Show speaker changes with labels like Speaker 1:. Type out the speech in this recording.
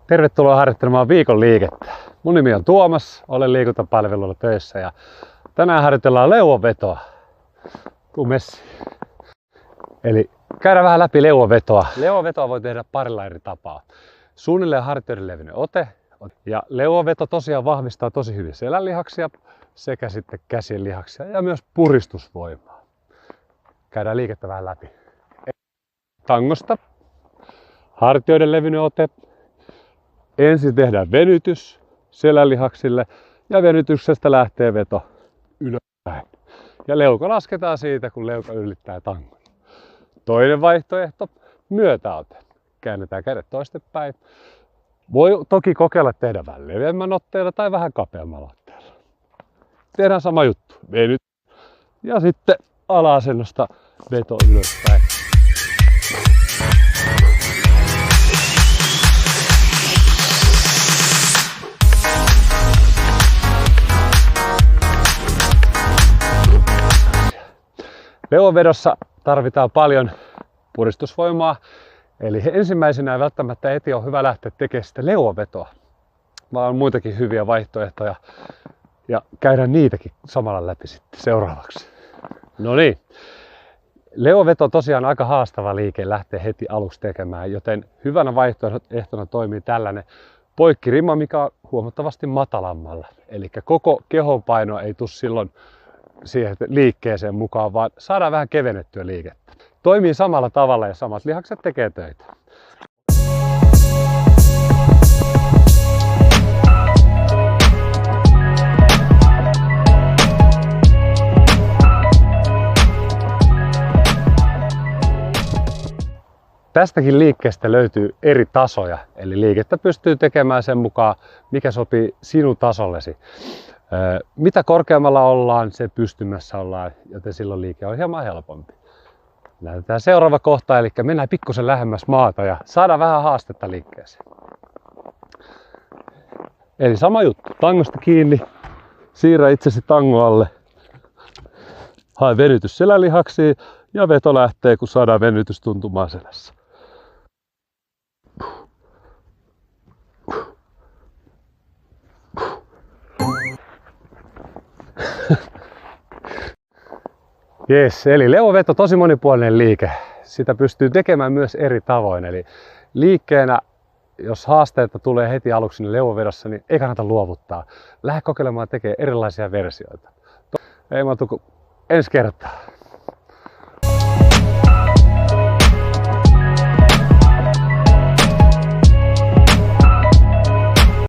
Speaker 1: Tervetuloa harjoittelemaan viikon liikettä. Mun nimi on Tuomas, olen liikuntapalvelulla töissä ja tänään harjoitellaan leuanvetoa. Tuu messiin. Eli käydään vähän läpi leuanvetoa. Leuanvetoa voi tehdä parilla eri tapaa. Suunnilleen hartioiden levyinen ote. Ja leuanveto tosiaan vahvistaa tosi hyvin selänlihaksia sekä sitten käsien lihaksia ja myös puristusvoimaa. Käydään liikettä vähän läpi. Tangosta. Hartioiden levyinen ote. Ensin tehdään venytys selänlihaksille ja venytyksestä lähtee veto ylöspäin. Ja leuka lasketaan siitä, kun leuka ylittää tangon. Toinen vaihtoehto, myötäote. Käännetään kädet toistepäin. Voi toki kokeilla tehdä vähän leveämmän otteella tai vähän kapeammalla otteella. Tehdään sama juttu. Venyt ja sitten ala-asennosta veto ylöspäin. Leuanvedossa tarvitaan paljon puristusvoimaa, eli ensimmäisenä ei välttämättä heti ole hyvä lähteä tekemään sitä leuanvetoa, vaan on muitakin hyviä vaihtoehtoja ja käydään niitäkin samalla läpi sitten seuraavaksi. No niin, leuanveto on tosiaan aika haastava liike lähteä heti aluksi tekemään, joten hyvänä vaihtoehtona toimii tällainen poikkirimma, mikä on huomattavasti matalammalla. Eli koko kehonpaino ei tule silloin siihen liikkeeseen mukaan, vaan saadaan vähän kevennettyä liikettä. Toimii samalla tavalla ja samat lihakset tekee töitä. Tästäkin liikkeestä löytyy eri tasoja, eli liikettä pystyy tekemään sen mukaan, mikä sopii sinun tasollesi. Mitä korkeammalla ollaan, se pystymässä ollaan, joten silloin liike on hieman helpompi. Näytetään seuraava kohta, eli mennään pikkusen lähemmäs maata ja saadaan vähän haastetta liikkeeseen. Eli sama juttu, tangosta kiinni, siirrä itsesi tangon alle, hae venytys selänlihaksiin ja veto lähtee, kun saadaan venytys tuntumaan selässä. Jes, eli leuanveto tosi monipuolinen liike. Sitä pystyy tekemään myös eri tavoin. Eli liikkeenä, jos haasteita tulee heti aluksi niin leuanvedossa, niin ei kannata luovuttaa. Lähde kokeilemaan tekemään erilaisia versioita. Ei muuta kuin ensi kertaa.